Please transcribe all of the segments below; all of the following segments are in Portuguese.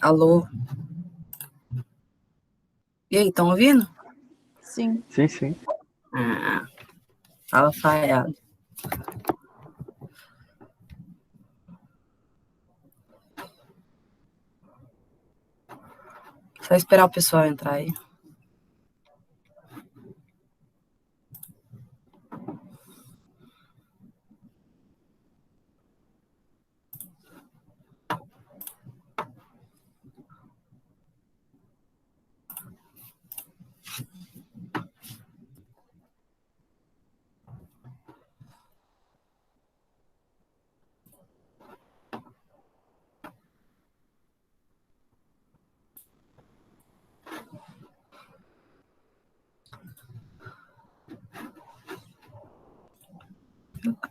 Alô? E aí, estão ouvindo? Sim. Sim, sim. Fala falhado. Só esperar o pessoal entrar aí.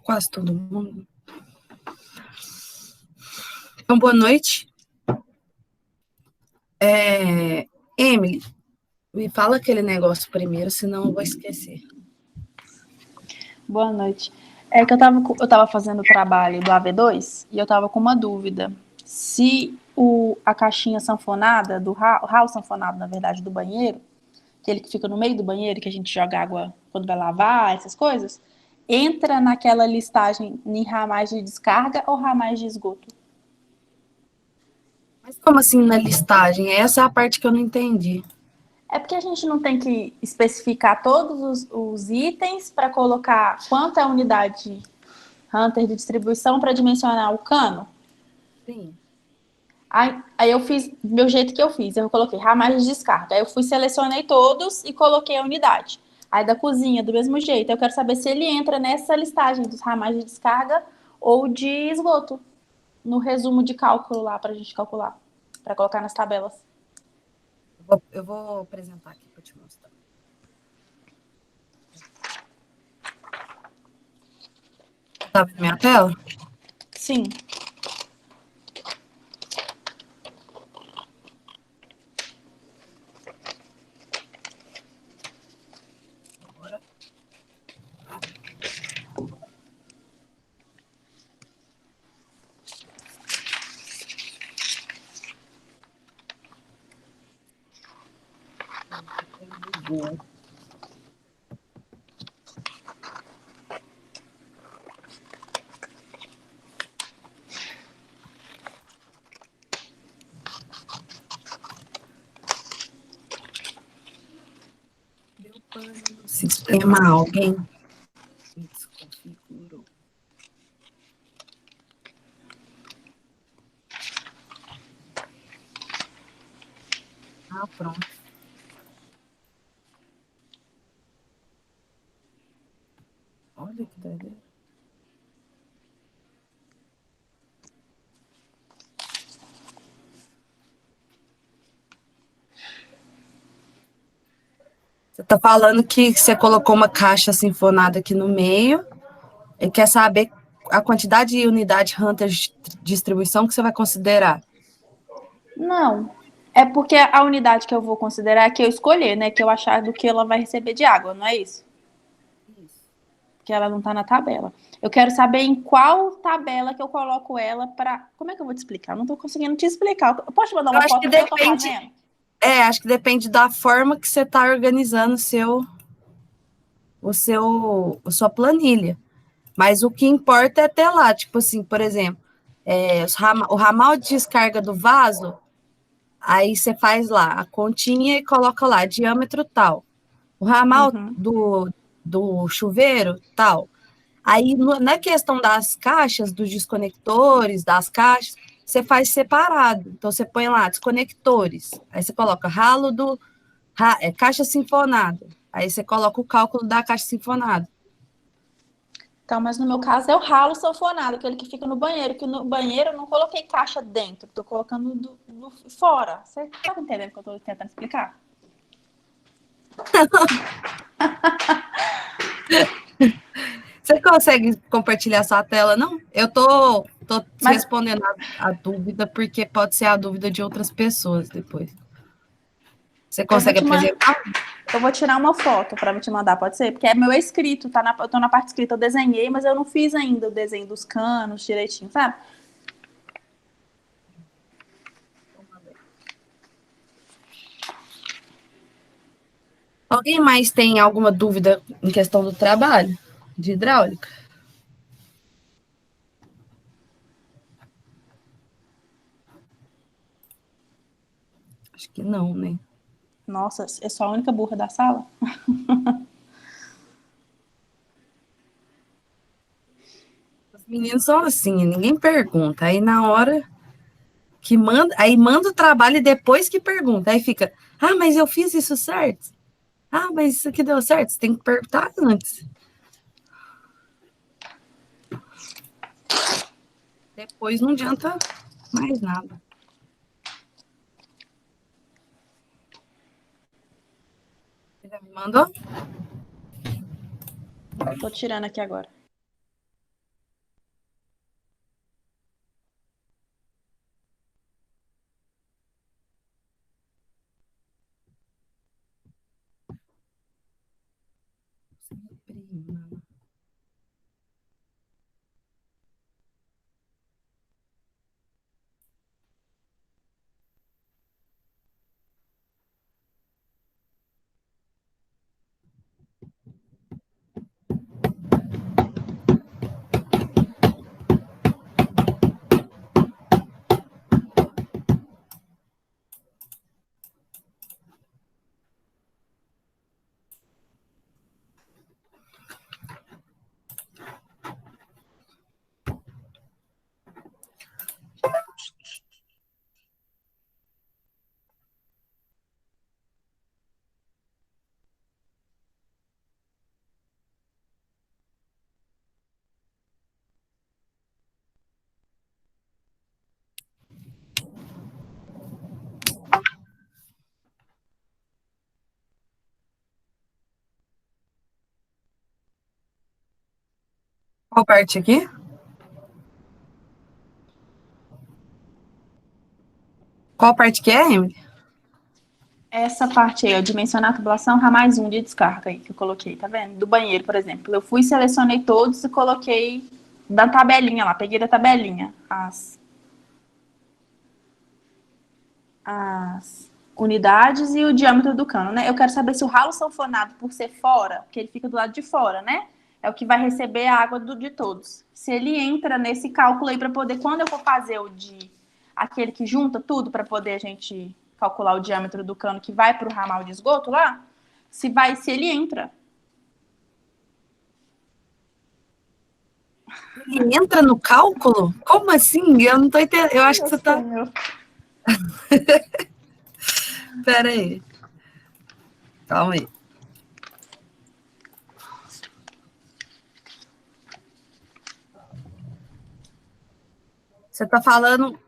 Quase todo mundo. Então, boa noite. Emily, me fala aquele negócio primeiro, senão eu vou esquecer. Boa noite. É que eu tava fazendo o trabalho do AV2 e eu tava com uma dúvida. Se a caixinha sanfonada, o ralo sanfonado, na verdade, do banheiro, aquele que fica no meio do banheiro, que a gente joga água quando vai lavar, essas coisas, entra naquela listagem em ramais de descarga ou ramais de esgoto? Mas como assim na listagem? Essa é a parte que eu não entendi. É porque a gente não tem que especificar todos os itens para colocar quanto é a unidade Hunter de distribuição para dimensionar o cano? Sim. Aí eu fiz do meu jeito que eu fiz. Eu coloquei ramais de descarga. Aí eu selecionei todos e coloquei a unidade. Aí da cozinha, do mesmo jeito. Eu quero saber se ele entra nessa listagem dos ramais de descarga ou de esgoto. No resumo de cálculo lá para a gente calcular. Para colocar nas tabelas. Eu vou apresentar aqui para te mostrar. Tá vendo minha tela? Sim. Deu pane no sistema, alguém me desconfigurou. Ah, pronto. Olha que doideira. Você está falando que você colocou uma caixa sinfonada aqui no meio e quer saber a quantidade de unidade Hunter de distribuição que você vai considerar. Não. É porque a unidade que eu vou considerar é que eu escolher, né? Que eu achar do que ela vai receber de água, não é isso? Isso. Que ela não está na tabela. Eu quero saber em qual tabela que eu coloco ela para... Como é que eu vou te explicar? Eu não estou conseguindo te explicar. Eu posso te mandar uma foto do que eu estou fazendo? Acho que depende da forma que você está organizando a sua planilha. Mas o que importa é ter lá, tipo assim, por exemplo, o ramal de descarga do vaso, aí você faz lá a continha e coloca lá, diâmetro tal. O ramal do chuveiro, tal. Aí, na questão das caixas, dos desconectores, das caixas, você faz separado. Então, você põe lá, desconectores. Aí você coloca caixa sinfonada. Aí você coloca o cálculo da caixa sinfonada. Então, mas no meu caso é o ralo sanfonado, aquele que fica no banheiro, que no banheiro eu não coloquei caixa dentro, estou colocando do fora. Você está entendendo o que eu estou tentando explicar? Você consegue compartilhar sua tela, não? Eu tô respondendo a dúvida, porque pode ser a dúvida de outras pessoas depois. Você consegue apresentar? Eu vou tirar uma foto para te mandar, pode ser? Porque é meu escrito, eu tô na parte escrita, eu desenhei, mas eu não fiz ainda o desenho dos canos direitinho, sabe? Alguém mais tem alguma dúvida em questão do trabalho de hidráulica? Acho que não, né? Nossa, eu sou a única burra da sala? Os meninos são assim, ninguém pergunta. Aí na hora que manda, aí manda o trabalho e depois que pergunta. Aí fica, ah, mas eu fiz isso certo? Ah, mas isso aqui deu certo? Você tem que perguntar antes. Depois não adianta mais nada. Você já me mandou? Tô tirando aqui agora. Prima. Qual parte aqui? Qual parte que é, Emily? Essa parte aí, ó, dimensionar a tubulação, mais um de descarga aí que eu coloquei, tá vendo? Do banheiro, por exemplo. Eu fui, selecionei todos e coloquei da tabelinha lá, peguei da tabelinha as unidades e o diâmetro do cano, né? Eu quero saber se o ralo sanfonado, por ser fora, porque ele fica do lado de fora, né? É o que vai receber a água de todos. Se ele entra nesse cálculo aí para poder, quando eu for fazer o de aquele que junta tudo para poder a gente calcular o diâmetro do cano que vai para o ramal de esgoto lá, se ele entra. Ele entra no cálculo? Como assim? Eu não tô entendendo. Eu acho que você tá. Pera aí. Calma aí. Você tá falando.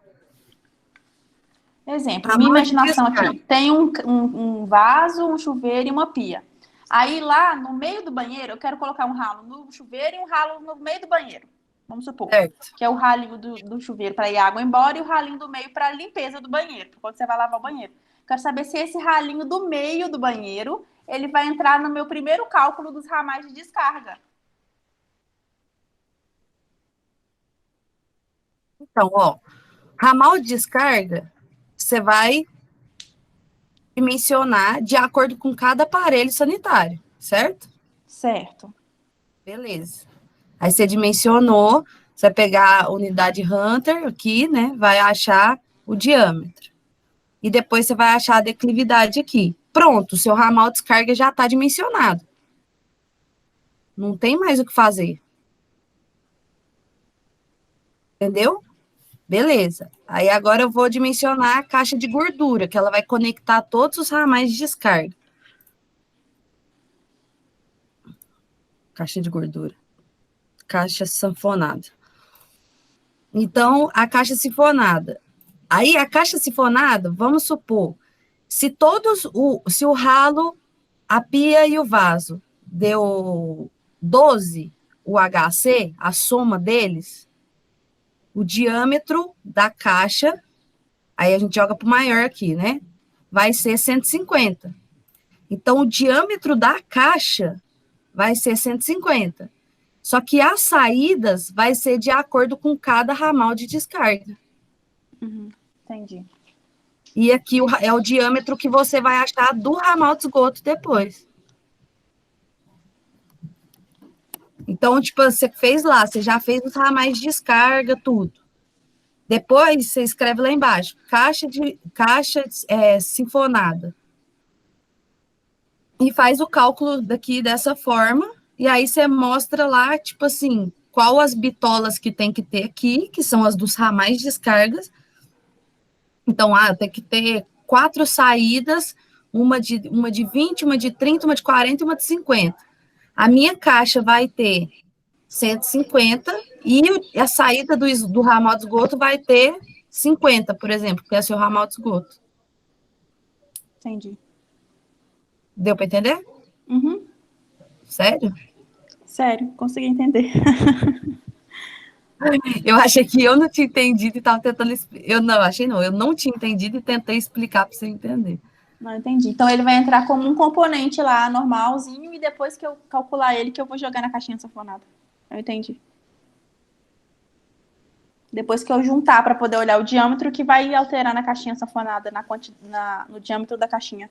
Exemplo, minha imaginação aqui. Tem um vaso, um chuveiro e uma pia. Aí lá no meio do banheiro, eu quero colocar um ralo no chuveiro e um ralo no meio do banheiro. Vamos supor. Certo. Que é o ralinho do chuveiro para ir água embora e o ralinho do meio para limpeza do banheiro, quando você vai lavar o banheiro. Quero saber se esse ralinho do meio do banheiro, ele vai entrar no meu primeiro cálculo dos ramais de descarga. Então, ó, ramal de descarga, você vai dimensionar de acordo com cada aparelho sanitário, certo? Certo. Beleza. Aí você dimensionou, você vai pegar a unidade Hunter aqui, né? Vai achar o diâmetro. E depois você vai achar a declividade aqui. Pronto, o seu ramal de descarga já está dimensionado. Não tem mais o que fazer. Entendeu? Beleza. Aí agora eu vou dimensionar a caixa de gordura, que ela vai conectar todos os ramais de descarga. Caixa de gordura. Caixa sanfonada. Então, a caixa sifonada. Aí, a caixa sifonada, vamos supor, se o ralo, a pia e o vaso deu 12 UHC, a soma deles, o diâmetro da caixa, aí a gente joga para o maior aqui, né? Vai ser 150. Então, o diâmetro da caixa vai ser 150. Só que as saídas vai ser de acordo com cada ramal de descarga. Entendi. E aqui é o diâmetro que você vai achar do ramal de esgoto depois. Então, tipo, você fez lá, você já fez os ramais de descarga, tudo. Depois, você escreve lá embaixo, caixa sinfonada. E faz o cálculo daqui dessa forma, e aí você mostra lá, tipo assim, qual as bitolas que tem que ter aqui, que são as dos ramais de descargas. Então, tem que ter 4 saídas, uma de 20, uma de 30, uma de 40 e uma de 50. A minha caixa vai ter 150 e a saída do ramal de esgoto vai ter 50, por exemplo, que é o seu ramal de esgoto. Entendi. Deu para entender? Uhum. Sério? Sério, consegui entender. Eu achei que eu não tinha entendido e estava tentando. Eu não, achei não, eu não tinha entendido e tentei explicar para você entender. Não entendi. Então ele vai entrar como um componente lá, normalzinho, e depois que eu calcular ele, que eu vou jogar na caixinha sanfonada. Eu entendi. Depois que eu juntar para poder olhar o diâmetro, que vai alterar na caixinha sanfonada, no diâmetro da caixinha.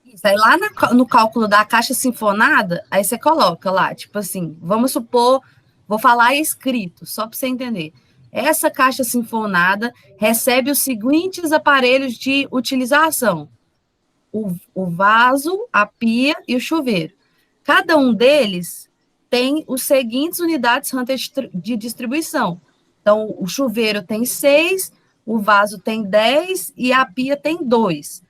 Isso, aí lá no cálculo da caixa sinfonada, aí você coloca lá, tipo assim, vamos supor, vou falar escrito, só para você entender. Essa caixa sinfonada recebe os seguintes aparelhos de utilização: o vaso, a pia e o chuveiro. Cada um deles tem os seguintes unidades Hunter de distribuição. Então, o chuveiro tem 6, o vaso tem 10 e a pia tem 2.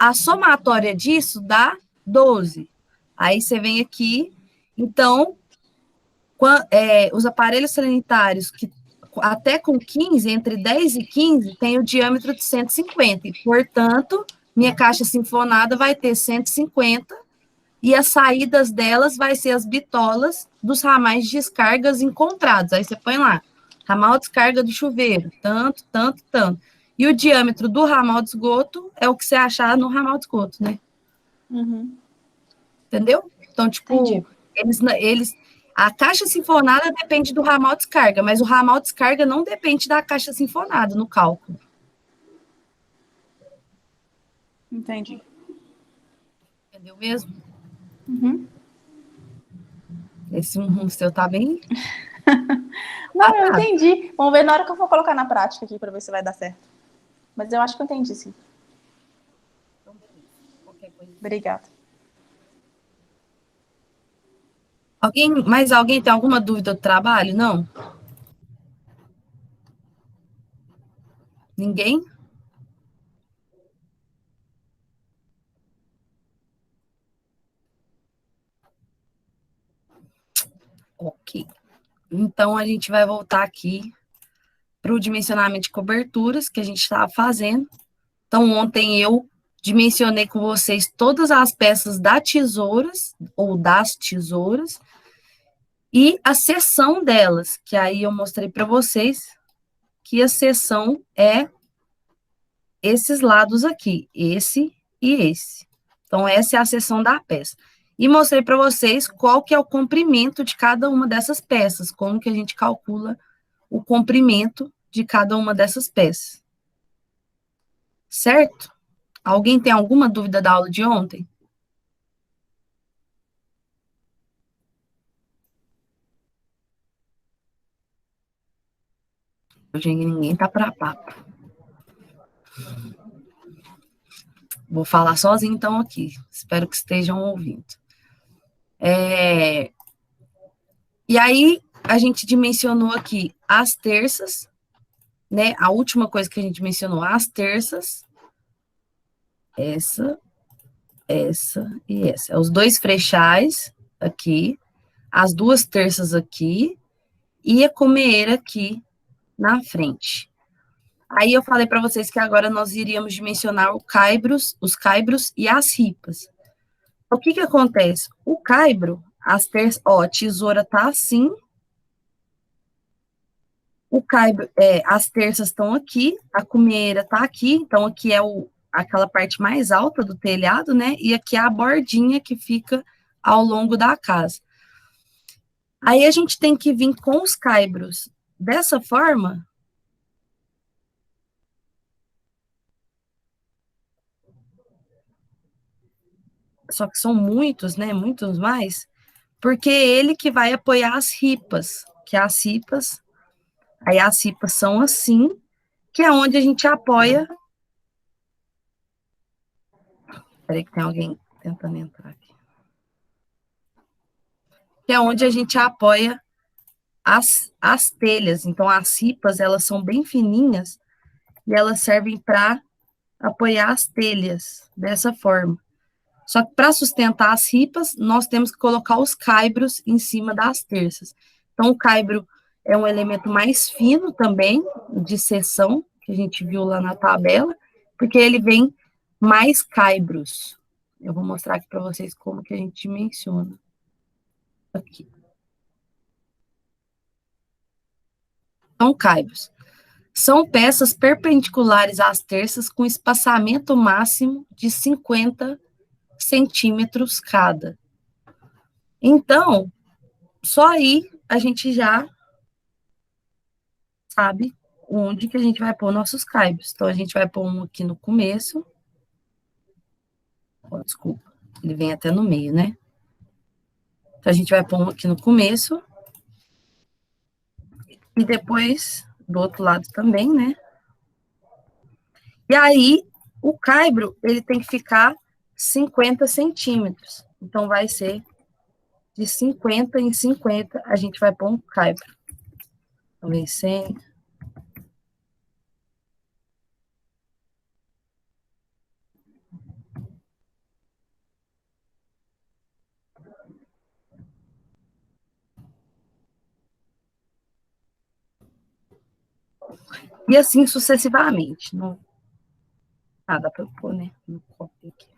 A somatória disso dá 12. Aí você vem aqui, então, os aparelhos sanitários que até com 15, entre 10 e 15, tem o diâmetro de 150. E, portanto, minha caixa sinfonada vai ter 150 e as saídas delas vai ser as bitolas dos ramais de descargas encontrados. Aí você põe lá, ramal de descarga do chuveiro, tanto, tanto, tanto. E o diâmetro do ramal de esgoto é o que você achar no ramal de esgoto, né? Uhum. Entendeu? Então, tipo, Entendi. a caixa sinfonada depende do ramal de descarga, mas o ramal de descarga não depende da caixa sinfonada no cálculo. Entendi. Entendeu mesmo? Uhum. Esse seu tá bem Não, eu parado. entendi. Vamos ver na hora que eu for colocar na prática aqui para ver se vai dar certo. Mas eu acho que eu entendi, sim. Então, beleza. Qualquer coisa. Obrigada. Mais alguém tem alguma dúvida do trabalho? Não? Ninguém? Ok. Então, a gente vai voltar aqui para o dimensionamento de coberturas que a gente estava fazendo. Então, ontem eu dimensionei com vocês todas as peças da tesouras, ou das tesouras, e a seção delas, que aí eu mostrei para vocês que a seção é esses lados aqui, esse e esse. Então, essa é a seção da peça. E mostrei para vocês qual que é o comprimento de cada uma dessas peças, como que a gente calcula o comprimento de cada uma dessas peças. Certo? Alguém tem alguma dúvida da aula de ontem? Hoje ninguém tá para papo. Vou falar sozinho então aqui. Espero que estejam ouvindo. E aí, a gente dimensionou aqui as terças, né? A última coisa que a gente mencionou, as terças. Essa, essa e essa. Os dois freixais aqui, as duas terças aqui e a cumeira aqui na frente. Aí eu falei para vocês que agora nós iríamos dimensionar os caibros e as ripas. O que que acontece? O caibro, a tesoura tá assim, o caibro, as terças estão aqui, a cumeira tá aqui, então aqui é aquela parte mais alta do telhado, né? E aqui é a bordinha que fica ao longo da casa. Aí a gente tem que vir com os caibros dessa forma. Só que são muitos, né? Muitos mais. porque é ele que vai apoiar as ripas, que as ripas, aí as ripas são assim, que é onde a gente apoia. Peraí que tem alguém tentando entrar aqui. Que é onde a gente apoia as telhas. Então, as ripas, elas são bem fininhas e elas servem para apoiar as telhas dessa forma. Só que para sustentar as ripas, nós temos que colocar os caibros em cima das terças. Então, o caibro é um elemento mais fino também, de seção, que a gente viu lá na tabela, porque ele vem mais caibros. Eu vou mostrar aqui para vocês como que a gente menciona. Aqui. Então, caibros. São peças perpendiculares às terças com espaçamento máximo de 50 centímetros cada. Então, só aí a gente já sabe onde que a gente vai pôr nossos caibros. Então, a gente vai pôr um aqui no começo. Oh, desculpa, ele vem até no meio, né? Então, a gente vai pôr um aqui no começo. E depois, do outro lado também, né? E aí, o caibro, ele tem que ficar 50 centímetros. Então, vai ser de 50 em 50, a gente vai pôr um caibro. Talvez 100. E assim sucessivamente. Não, dá para pôr, né? No copo aqui.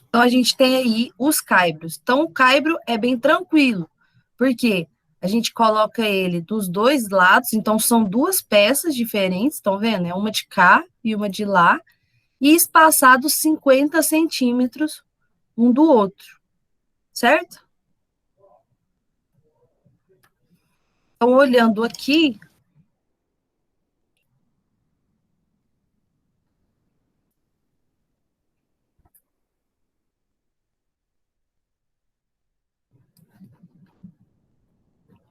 Então, a gente tem aí os caibros. Então, o caibro é bem tranquilo, porque a gente coloca ele dos dois lados, então são duas peças diferentes, estão vendo? É uma de cá e uma de lá, e espaçados 50 centímetros um do outro, certo? Então, olhando aqui,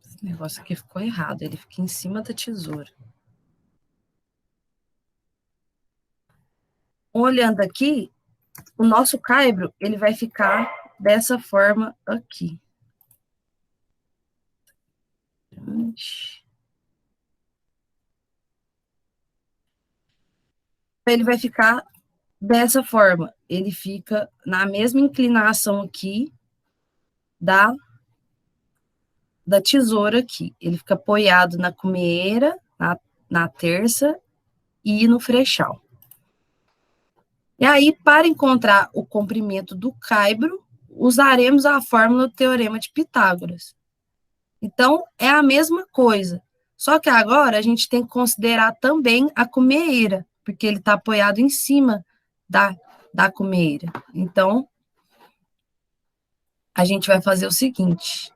esse negócio aqui ficou errado, ele fica em cima da tesoura. Olhando aqui, o nosso caibro, ele vai ficar dessa forma aqui. Ele vai ficar dessa forma. Ele fica na mesma inclinação aqui da tesoura aqui. Ele fica apoiado na cumeira, na terça e no frechal. E aí, para encontrar o comprimento do caibro, usaremos a fórmula do Teorema de Pitágoras. Então, é a mesma coisa. Só que agora a gente tem que considerar também a cumeira, porque ele está apoiado em cima da cumeira. Então, a gente vai fazer o seguinte.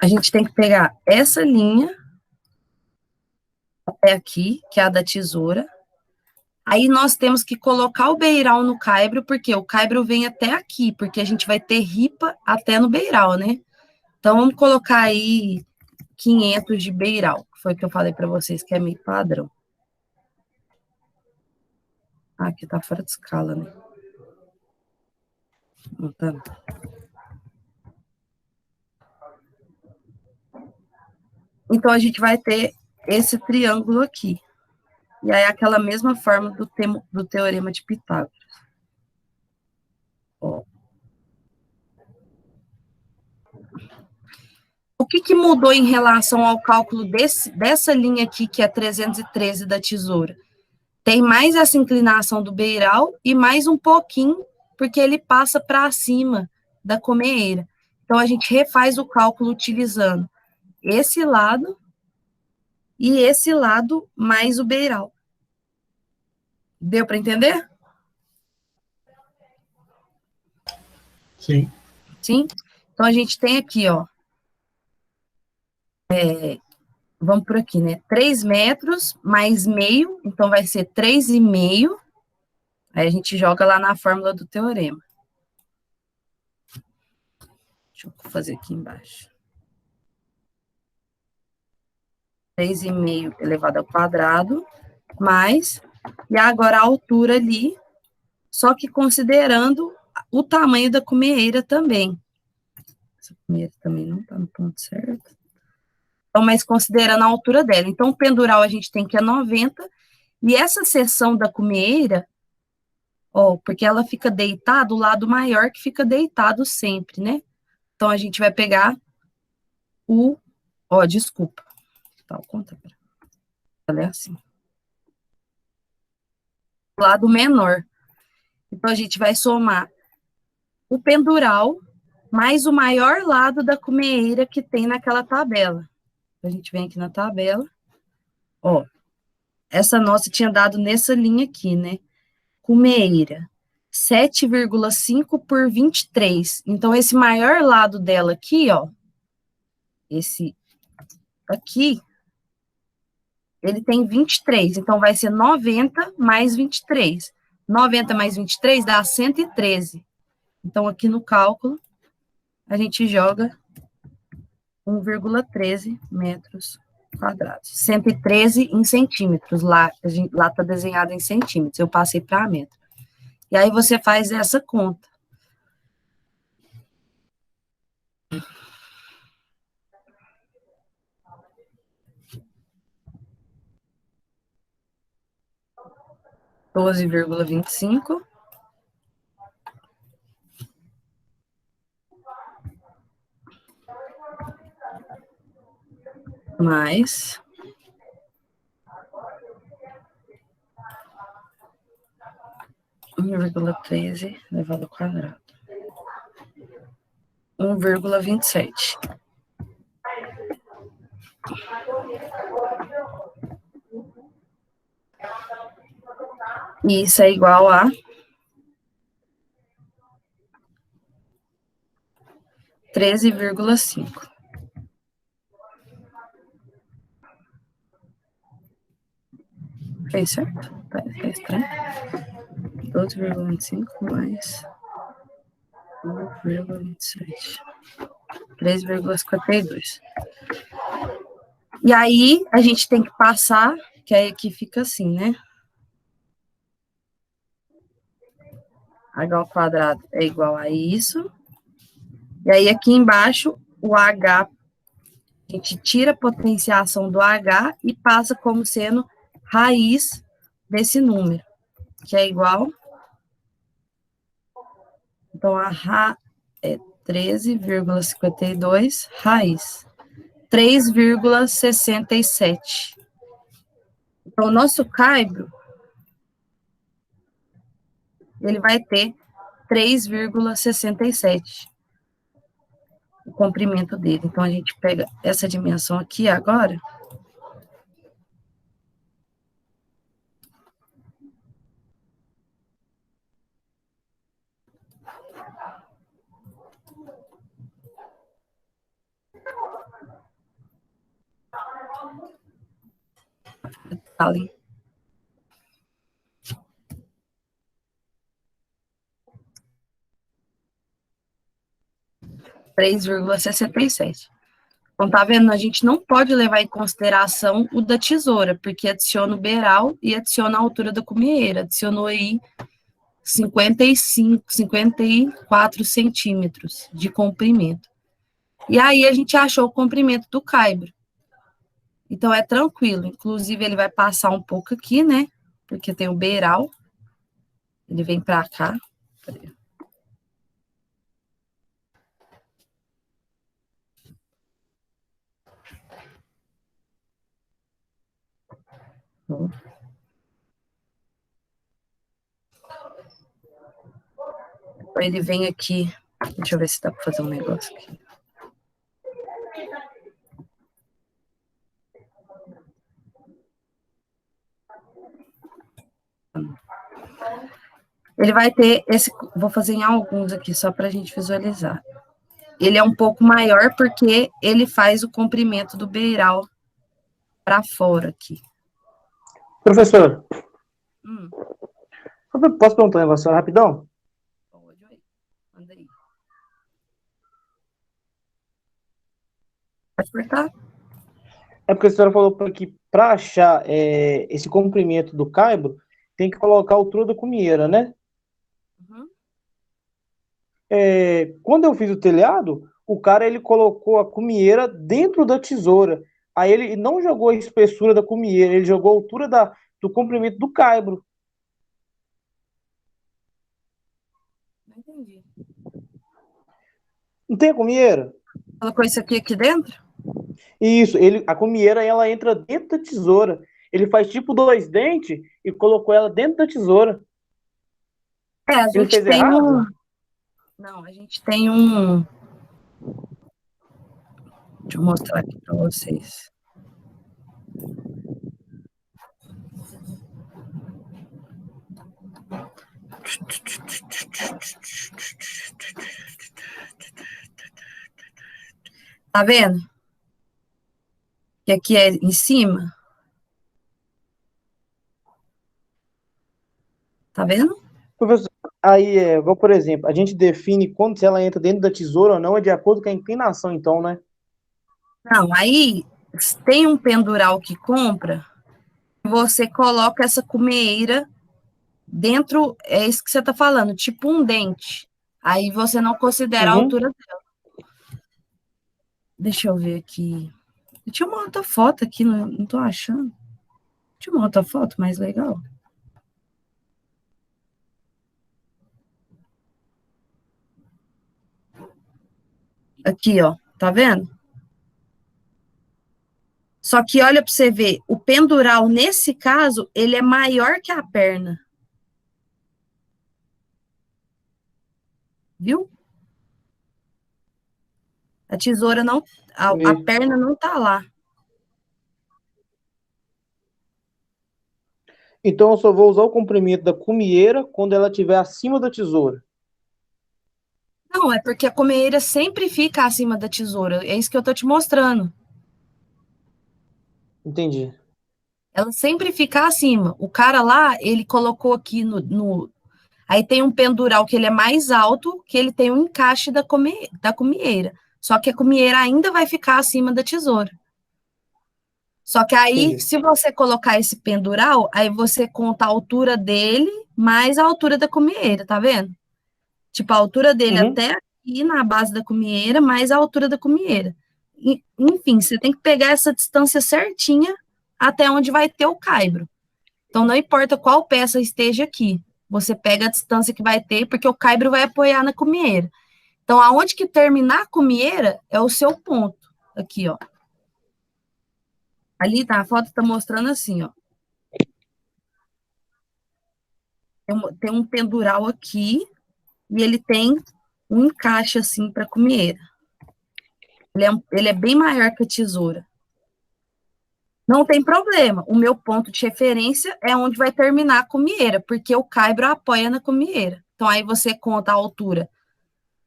A gente tem que pegar essa linha até aqui, que é a da tesoura. Aí nós temos que colocar o beiral no caibro, porque o caibro vem até aqui, porque a gente vai ter ripa até no beiral, né? Então, vamos colocar aí 500 de beiral, que foi o que eu falei para vocês, que é meio padrão. Ah, aqui tá fora de escala, né? Não tá. Então, a gente vai ter esse triângulo aqui. E aí, aquela mesma forma do teorema de Pitágoras. Ó. O que mudou em relação ao cálculo dessa linha aqui, que é 313 da tesoura? Tem mais essa inclinação do beiral e mais um pouquinho, porque ele passa para cima da comeeira. Então, a gente refaz o cálculo utilizando esse lado e esse lado mais o beiral. Deu para entender? Sim. Sim? Então, a gente tem aqui, ó, vamos por aqui, né? 3 metros mais meio, então vai ser 3,5. Aí a gente joga lá na fórmula do teorema. Deixa eu fazer aqui embaixo. 3,5 elevado ao quadrado, mais, e agora a altura ali, só que considerando o tamanho da cumeeira também. Essa cumeeira também não está no ponto certo. Então, mas considerando a altura dela. Então, o pendural a gente tem que é 90, e essa seção da cumeeira, ó, porque ela fica deitada, o lado maior que fica deitado sempre, né? Então, a gente vai pegar ó, desculpa. Tá, conta, ela é assim. O lado menor. Então, a gente vai somar o pendural mais o maior lado da cumeeira que tem naquela tabela. A gente vem aqui na tabela, ó, essa nossa tinha dado nessa linha aqui, né? Cumeeira, 7,5 por 23. Então, esse maior lado dela aqui, ó, esse aqui, ele tem 23. Então, vai ser 90 mais 23. 90 mais 23 dá 113. Então, aqui no cálculo, a gente joga 1,13 metros quadrados. 113 em centímetros. Lá está desenhado em centímetros. Eu passei para metro. E aí você faz essa conta. $12,25 mais 1,13 elevado ao quadrado. 1,27. E isso é igual a 13,5. Fez certo? Tá estranho. 12,25 mais 1,27. 3,52. E aí, a gente tem que passar, que aí aqui fica assim, né? H ao quadrado é igual a isso. E aí, aqui embaixo, o H, a gente tira a potenciação do H e passa como sendo raiz desse número, que é igual. Então, a Ra é 13,52 raiz. 3,67. Então, o nosso caibro, ele vai ter 3,67. O comprimento dele. Então, a gente pega essa dimensão aqui agora. Ali. $3,67. Então, tá vendo? A gente não pode levar em consideração o da tesoura, porque adiciona o beiral e adiciona a altura da cumeeira. Adicionou aí 55, 54 centímetros de comprimento. E aí, a gente achou o comprimento do caibro. Então é tranquilo. Inclusive, ele vai passar um pouco aqui, né? Porque tem o beiral. Ele vem pra cá. Cadê? Ele vem aqui. Deixa eu ver se dá pra fazer um negócio aqui. Ele vai ter esse. Vou fazer em alguns aqui, só pra gente visualizar. Ele é um pouco maior porque ele faz o comprimento do beiral para fora aqui. Professor, posso perguntar um negócio rapidão? Pode aí. Manda aí. Pode cortar? É porque a senhora falou que para achar esse comprimento do caibro, tem que colocar a altura da cumieira, né? Uhum. Quando eu fiz o telhado, o cara ele colocou a cumieira dentro da tesoura. Aí ele não jogou a espessura da cumieira, ele jogou a altura do comprimento do caibro. Não entendi. Não tem a cumieira? Colocou isso aqui dentro? Isso, a cumieira ela entra dentro da tesoura. Ele faz tipo dois dentes e colocou ela dentro da tesoura. A Ele gente fez tem errado? Não, a gente tem um. Deixa eu mostrar aqui para vocês. Tá vendo? Que aqui é em cima. Tá vendo? Professor, aí, igual, por exemplo, a gente define quando se ela entra dentro da tesoura ou não, é de acordo com a inclinação, então, né? Não, aí tem um pendural que compra, você coloca essa cumeira dentro, é isso que você tá falando, tipo um dente. Aí você não considera a Uhum. altura dela. Deixa eu ver aqui. Eu tinha uma outra foto aqui, não tô achando. Tinha uma outra foto mais legal. Aqui, ó, tá vendo? Só que olha para você ver, o pendural, nesse caso, ele é maior que a perna. Viu? A tesoura não, a E- perna não tá lá. Então, eu só vou usar o comprimento da cumieira quando ela estiver acima da tesoura. Não, é porque a comeira sempre fica acima da tesoura. É isso que eu tô te mostrando. Entendi. Ela sempre fica acima. O cara lá, ele colocou aqui Aí tem um pendural que ele é mais alto, que ele tem um encaixe da cumieira. Só que a cumieira ainda vai ficar acima da tesoura. Só que aí, Entendi. se você colocar esse pendural, aí você conta a altura dele mais a altura da cumieira, tá vendo? Tipo, a altura dele Uhum. até aqui na base da cumieira, mais a altura da cumieira. Enfim, você tem que pegar essa distância certinha até onde vai ter o caibro. Então, não importa qual peça esteja aqui, você pega a distância que vai ter, porque o caibro vai apoiar na cumieira. Então, aonde que terminar a cumieira é o seu ponto. Aqui, ó. Ali, tá, a foto tá mostrando assim, ó. Tem um pendural aqui e ele tem um encaixe assim para cumieira. Ele é bem maior que a tesoura. Não tem problema. O meu ponto de referência é onde vai terminar a cumieira, porque o caibro apoia na cumieira. Então, aí você conta a altura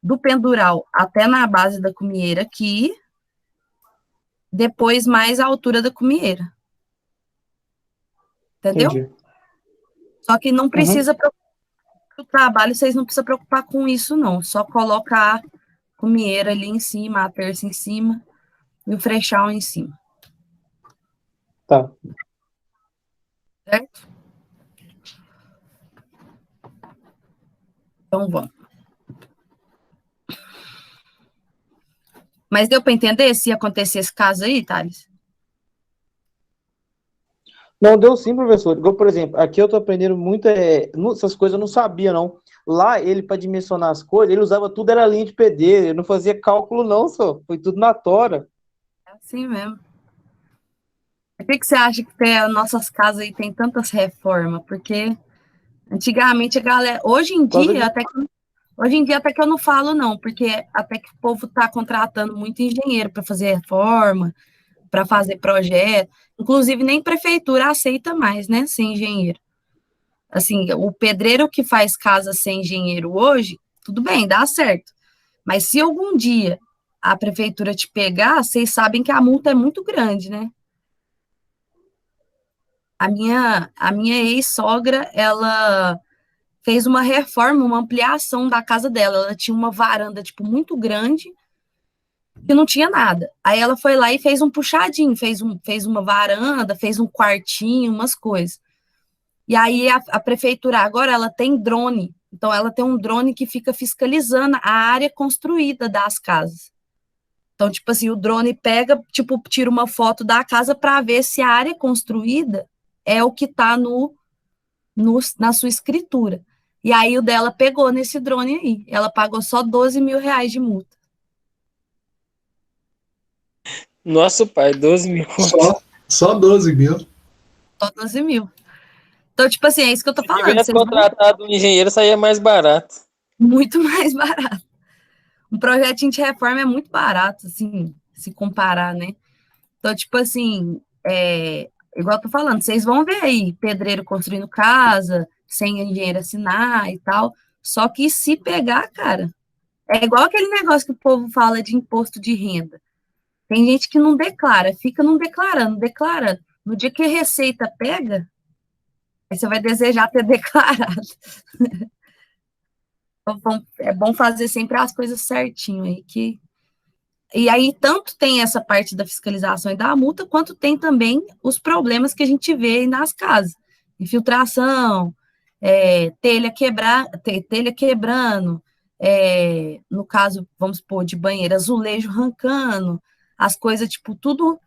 do pendural até na base da cumieira aqui, depois mais a altura da cumieira. Entendeu? Entendi. Só que não Uhum. precisa o trabalho, vocês não precisam preocupar com isso, não. Só coloca a cumieira ali em cima, a terça em cima e o frechal em cima. Tá. Certo? Então, vamos. Mas deu para entender se acontecer esse caso aí, Thales? Não deu sim, professor. Igual, por exemplo, aqui eu tô aprendendo muito, essas coisas eu não sabia, não. Lá, ele, para dimensionar as coisas, ele usava tudo, era linha de pedreiro, ele não fazia cálculo, não, só. Foi tudo na tora. É assim mesmo. Por que você acha que tem, as nossas casas aí tem tantas reformas? Porque antigamente a galera. Por causa de... Hoje em dia até que eu não falo, não, porque até que o povo está contratando muito engenheiro para fazer reforma, para fazer projeto. Inclusive, nem prefeitura aceita mais, né? Ser engenheiro. Assim, o pedreiro que faz casa sem engenheiro hoje, tudo bem, dá certo. Mas se algum dia a prefeitura te pegar, vocês sabem que a multa é muito grande, né? A minha ex-sogra, ela fez uma reforma, uma ampliação da casa dela. Ela tinha uma varanda, tipo, muito grande, que não tinha nada. Aí ela foi lá e fez um puxadinho, fez uma varanda, fez um quartinho, umas coisas. E aí a prefeitura agora ela tem drone. Então ela tem um drone que fica fiscalizando a área construída das casas. Então, tipo assim, o drone pega, tipo, tira uma foto da casa para ver se a área construída é o que está na sua escritura. E aí o dela pegou nesse drone aí. Ela pagou só R$ 12.000 de multa. Nosso pai, 12 mil. Só 12 mil. Só 12 mil. Então, tipo assim, é isso que eu tô Se falando. tivesse Vocês vão contratado um engenheiro, saía mais barato. muito mais barato. Um projetinho de reforma é muito barato, assim, se comparar, né? Então, tipo assim, igual eu tô falando, vocês vão ver aí pedreiro construindo casa, sem engenheiro assinar e tal. Só que se pegar, cara, é igual aquele negócio que o povo fala de imposto de renda. Tem gente que não declara, fica não declarando, declarando. No dia que a Receita pega, aí você vai desejar ter declarado. Então, é bom fazer sempre as coisas certinho aí, e aí, tanto tem essa parte da fiscalização e da multa, quanto tem também os problemas que a gente vê nas casas. Infiltração, telha quebrando, no caso, vamos supor, de banheiro, azulejo arrancando, as coisas, tipo, tudo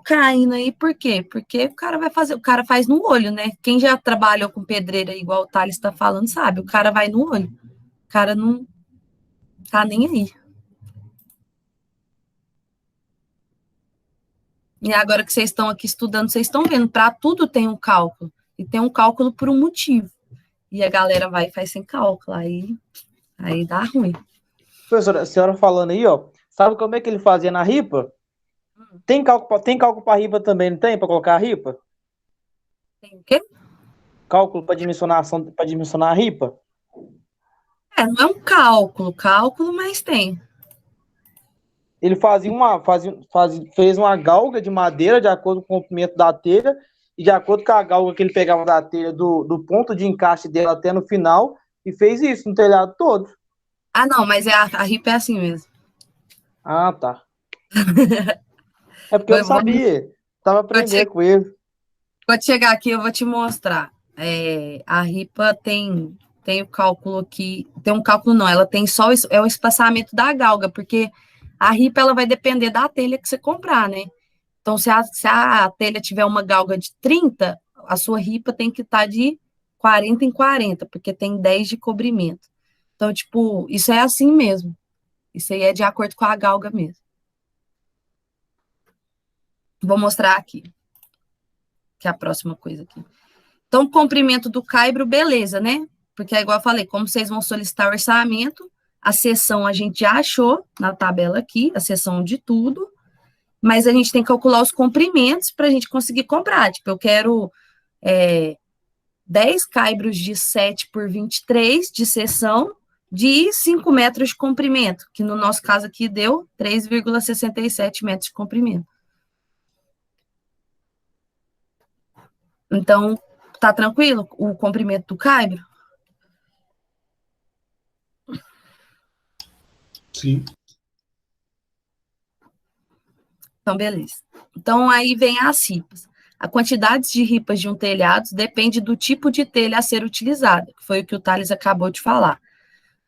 caindo aí. Por quê? Porque o cara faz no olho, né? Quem já trabalhou com pedreira, igual o Thales está falando, sabe? O cara vai no olho. O cara não tá nem aí. E agora que vocês estão aqui estudando, vocês estão vendo, para tudo tem um cálculo. E tem um cálculo por um motivo. E a galera vai e faz sem cálculo. Aí dá ruim. Professora, a senhora falando aí, ó, sabe como é que ele fazia na ripa? Tem cálculo para ripa também, não tem? Para colocar a ripa? Tem o quê? Cálculo para dimensionar a ripa? Não é um cálculo, mas tem. Ele fez uma galga de madeira de acordo com o comprimento da telha e de acordo com a galga que ele pegava da telha do ponto de encaixe dela até no final e fez isso no telhado todo. Ah, não, mas a ripa é assim mesmo. Ah, tá. É porque eu não sabia. Tava aprendendo com ele. Quando chegar aqui, eu vou te mostrar. A ripa tem o cálculo aqui. Tem um cálculo, não, ela tem só o espaçamento da galga, porque a ripa ela vai depender da telha que você comprar, né? Então, se a telha tiver uma galga de 30, a sua ripa tem que estar de 40 em 40, porque tem 10 de cobrimento. Então, tipo, isso é assim mesmo. Isso aí é de acordo com a galga mesmo. Vou mostrar aqui, que é a próxima coisa aqui. Então, o comprimento do caibro, beleza, né? Porque é igual eu falei, como vocês vão solicitar orçamento, a seção a gente já achou na tabela aqui, a seção de tudo, mas a gente tem que calcular os comprimentos para a gente conseguir comprar. Tipo, eu quero 10 caibros de 7 por 23 de seção de 5 metros de comprimento, que no nosso caso aqui deu 3,67 metros de comprimento. Então, tá tranquilo o comprimento do caibro? Sim. Então, beleza. Então, aí vem as ripas. A quantidade de ripas de um telhado depende do tipo de telha a ser utilizada, que foi o que o Thales acabou de falar,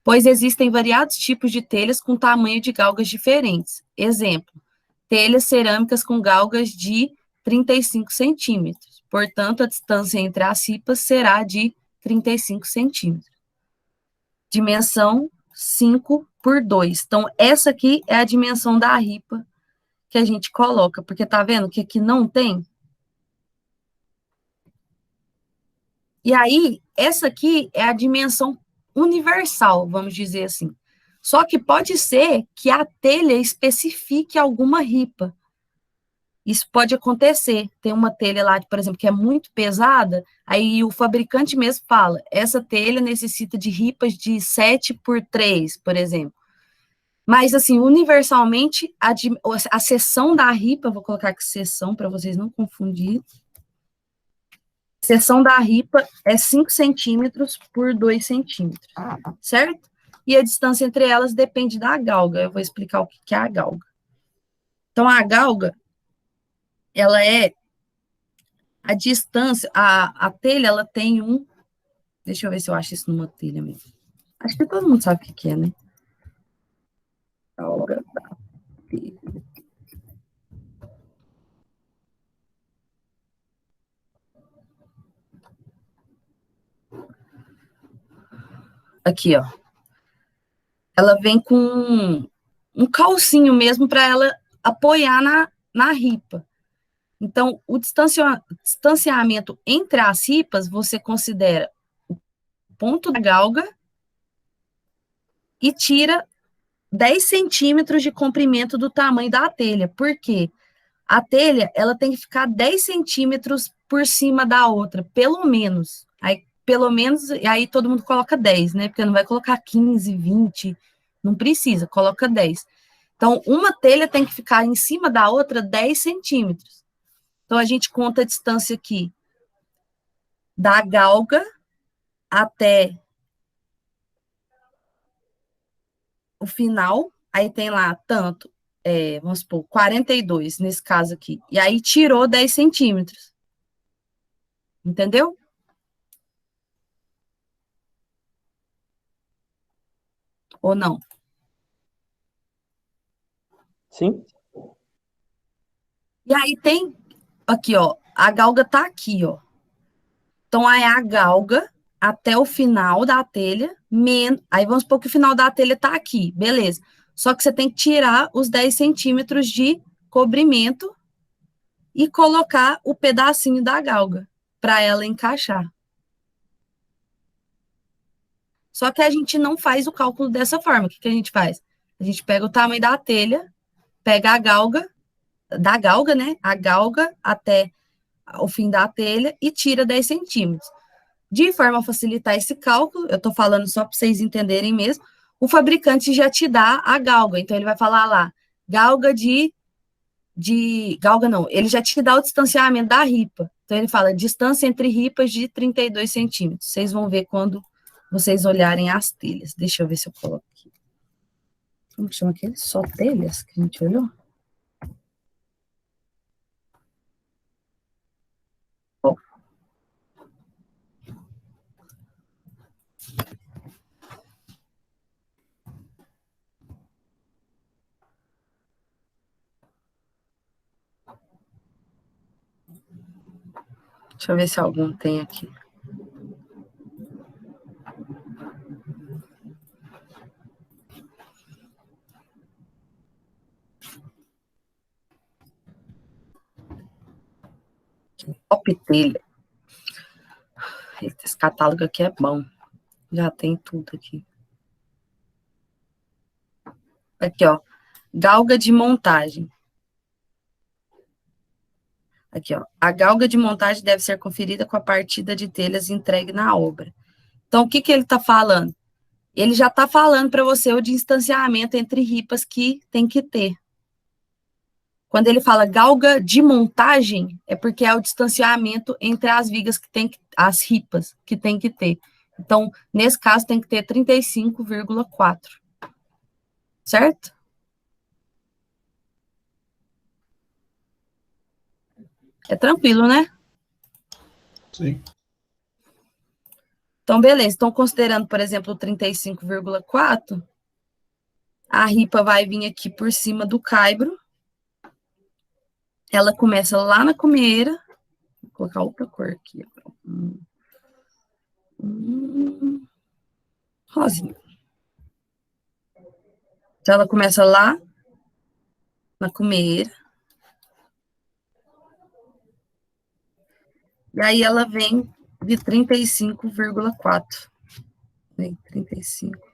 pois existem variados tipos de telhas com tamanho de galgas diferentes. Exemplo, telhas cerâmicas com galgas de 35 centímetros. Portanto, a distância entre as ripas será de 35 centímetros. Dimensão 5 por 2. Então, essa aqui é a dimensão da ripa que a gente coloca, porque tá vendo que aqui não tem? E aí, essa aqui é a dimensão universal, vamos dizer assim. Só que pode ser que a telha especifique alguma ripa. Isso pode acontecer. Tem uma telha lá, por exemplo, que é muito pesada, aí o fabricante mesmo fala, essa telha necessita de ripas de 7 por 3, por exemplo. Mas, assim, universalmente, a seção da ripa, vou colocar aqui seção para vocês não confundirem. A seção da ripa é 5 centímetros por 2 centímetros, certo? E a distância entre elas depende da galga. Eu vou explicar o que é a galga. Então, a galga, ela é a distância, a telha, ela tem um... Deixa eu ver se eu acho isso numa telha mesmo. Acho que todo mundo sabe o que é, né? Galga da telha. Aqui, ó. Ela vem com um calcinho mesmo para ela apoiar na ripa. Então, o distanciamento entre as ripas, você considera o ponto da galga e tira 10 centímetros de comprimento do tamanho da telha. Por quê? A telha, ela tem que ficar 10 centímetros por cima da outra, pelo menos. Aí, pelo menos, e aí todo mundo coloca 10, né? Porque não vai colocar 15, 20, não precisa, coloca 10. Então, uma telha tem que ficar em cima da outra 10 centímetros. Então, a gente conta a distância aqui da galga até o final. Aí tem lá tanto, vamos supor, 42 nesse caso aqui. E aí tirou 10 centímetros. Entendeu? Ou não? Sim. E aí tem aqui, ó, a galga tá aqui, ó. Então, aí a galga até o final da telha, aí vamos supor que o final da telha tá aqui, beleza. Só que você tem que tirar os 10 centímetros de cobrimento e colocar o pedacinho da galga para ela encaixar. Só que a gente não faz o cálculo dessa forma. O que a gente faz? A gente pega o tamanho da telha, pega a galga, da galga, né? A galga até o fim da telha e tira 10 centímetros. De forma a facilitar esse cálculo, eu estou falando só para vocês entenderem mesmo, o fabricante já te dá a galga. Então, ele vai falar lá, galga galga não, ele já te dá o distanciamento da ripa. Então, ele fala distância entre ripas de 32 centímetros. Vocês vão ver quando vocês olharem as telhas. Deixa eu ver se eu coloco aqui. Como que chama aquele? Só telhas que a gente olhou? Oh. Deixa eu ver se algum tem aqui. Top telha. Esse catálogo aqui é bom. Já tem tudo aqui. Aqui, ó. Galga de montagem. Aqui, ó. A galga de montagem deve ser conferida com a partida de telhas entregue na obra. Então, o que ele está falando? Ele já está falando para você o distanciamento entre ripas que tem que ter. Quando ele fala galga de montagem, é porque é o distanciamento entre as vigas que tem as ripas que tem que ter. Então, nesse caso, tem que ter 35,4. Certo? É tranquilo, né? Sim. Então, beleza. Estão considerando, por exemplo, o 35,4. A ripa vai vir aqui por cima do caibro. ela começa lá na cumeira. Vou colocar outra cor aqui. Rosinha. Então, ela começa lá na cumeira. E aí ela vem de 35,4. 35.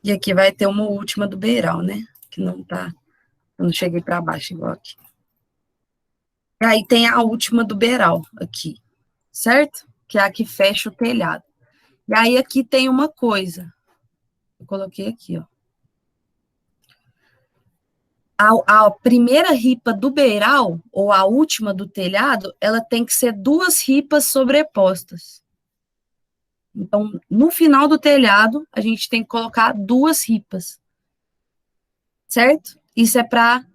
E aqui vai ter uma última do beiral, né? Que não tá. Eu não cheguei para baixo igual aqui. E aí tem a última do beiral aqui, certo? Que é a que fecha o telhado. E aí aqui tem uma coisa. Eu coloquei aqui, ó. A primeira ripa do beiral, ou a última do telhado, ela tem que ser 2 ripas sobrepostas. Então, no final do telhado, a gente tem que colocar 2 ripas. Certo? Isso é para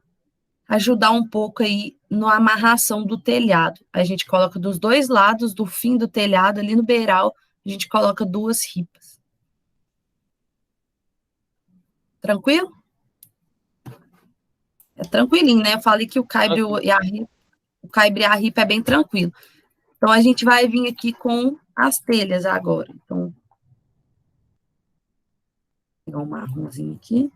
ajudar um pouco aí na amarração do telhado. A gente coloca dos 2 lados do fim do telhado, ali no beiral, a gente coloca 2 ripas. Tranquilo? É tranquilinho, né? Eu falei que o caibre e a ripa é bem tranquilo. Então, a gente vai vir aqui com as telhas agora. Então, vou pegar um marronzinho aqui.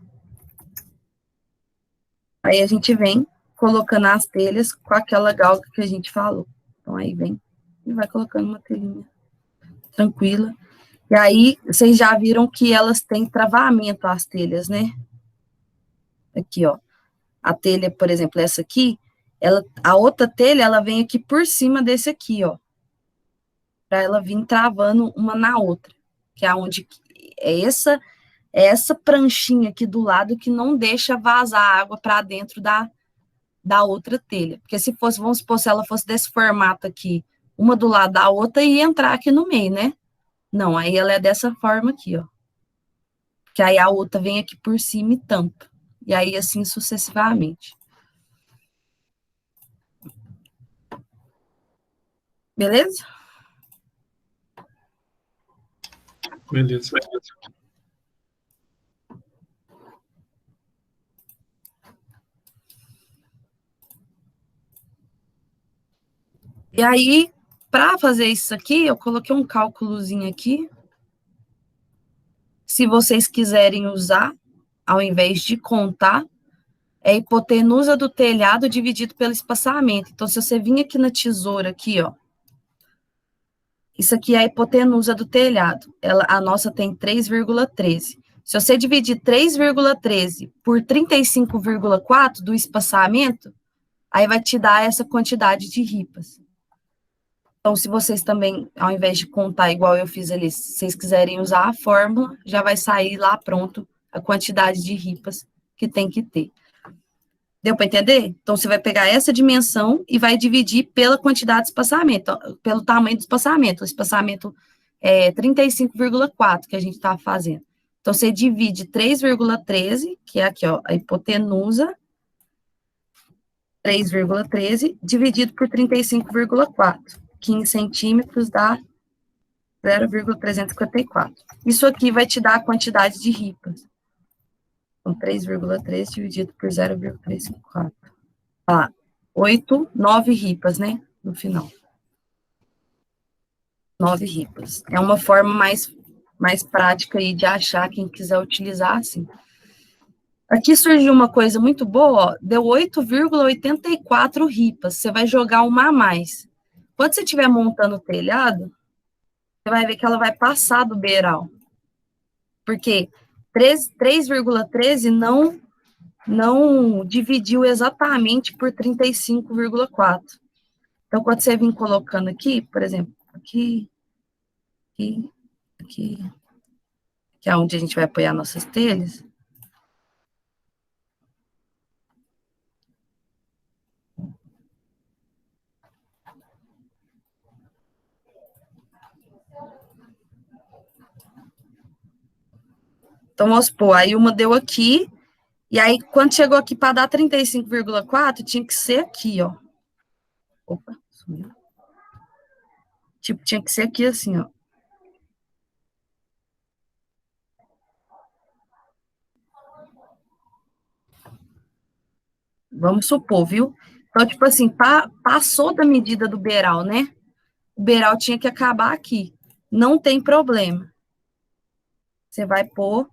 Aí, a gente vem colocando as telhas com aquela galga que a gente falou. Então, aí vem e vai colocando uma telhinha tranquila. E aí, vocês já viram que elas têm travamento, as telhas, né? Aqui, ó. A telha, por exemplo, essa aqui, a outra telha, ela vem aqui por cima desse aqui, ó. Para ela vir travando uma na outra. Que é onde é essa pranchinha aqui do lado que não deixa vazar água para dentro da outra telha. Porque se fosse, vamos supor, se ela fosse desse formato aqui, uma do lado da outra, ia entrar aqui no meio, né? Não, aí ela é dessa forma aqui, ó. Que aí a outra vem aqui por cima e tampa. E aí, assim, sucessivamente. Beleza? Beleza. E aí, para fazer isso aqui, eu coloquei um cálculozinho aqui. Se vocês quiserem usar, ao invés de contar, é a hipotenusa do telhado dividido pelo espaçamento. Então, se você vir aqui na tesoura, aqui, ó, isso aqui é a hipotenusa do telhado. A nossa tem 3,13. Se você dividir 3,13 por 35,4 do espaçamento, aí vai te dar essa quantidade de ripas. Então, se vocês também, ao invés de contar igual eu fiz ali, se vocês quiserem usar a fórmula, já vai sair lá pronto a quantidade de ripas que tem que ter. Deu para entender? Então, você vai pegar essa dimensão e vai dividir pela quantidade de espaçamento, pelo tamanho do espaçamento. O espaçamento é 35,4 que a gente está fazendo. Então, você divide 3,13, que é aqui, ó, a hipotenusa, 3,13, dividido por 35,4. 15 centímetros dá 0,354. Isso aqui vai te dar a quantidade de ripas. Então, 3,3 dividido por 0,354. Ah, 9 ripas, né? No final. 9 ripas. É uma forma mais prática aí de achar quem quiser utilizar assim. Aqui surgiu uma coisa muito boa, ó, deu 8,84 ripas. Você vai jogar uma a mais. Quando você estiver montando o telhado, você vai ver que ela vai passar do beiral. Porque 3,13 não dividiu exatamente por 35,4. Então, quando você vir colocando aqui, por exemplo, aqui, que é onde a gente vai apoiar nossas telhas. Então, vamos supor, aí uma deu aqui, e aí quando chegou aqui para dar 35,4, tinha que ser aqui, ó. Opa, sumiu. Tipo, tinha que ser aqui assim, ó. Vamos supor, viu? Então, tipo assim, passou da medida do beiral, né? O beiral tinha que acabar aqui. Não tem problema. Você vai pôr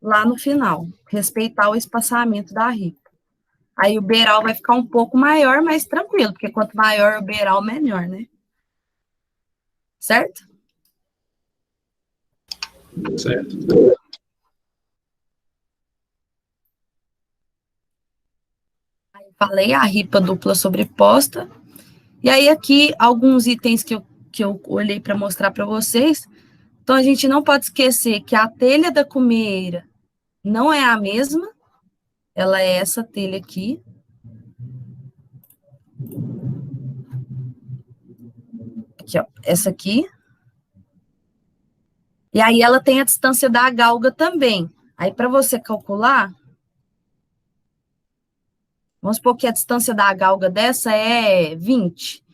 lá no final, respeitar o espaçamento da ripa. Aí o beiral vai ficar um pouco maior, mas tranquilo, porque quanto maior o beiral, melhor, né? Certo? Certo. Falei a ripa dupla sobreposta. E aí aqui, alguns itens que eu olhei para mostrar para vocês. Então, a gente não pode esquecer que a telha da cumeira não é a mesma. Ela é essa telha aqui. Aqui, ó, essa aqui. E aí, ela tem a distância da galga também. Aí, para você calcular, vamos supor que a distância da galga dessa é 20.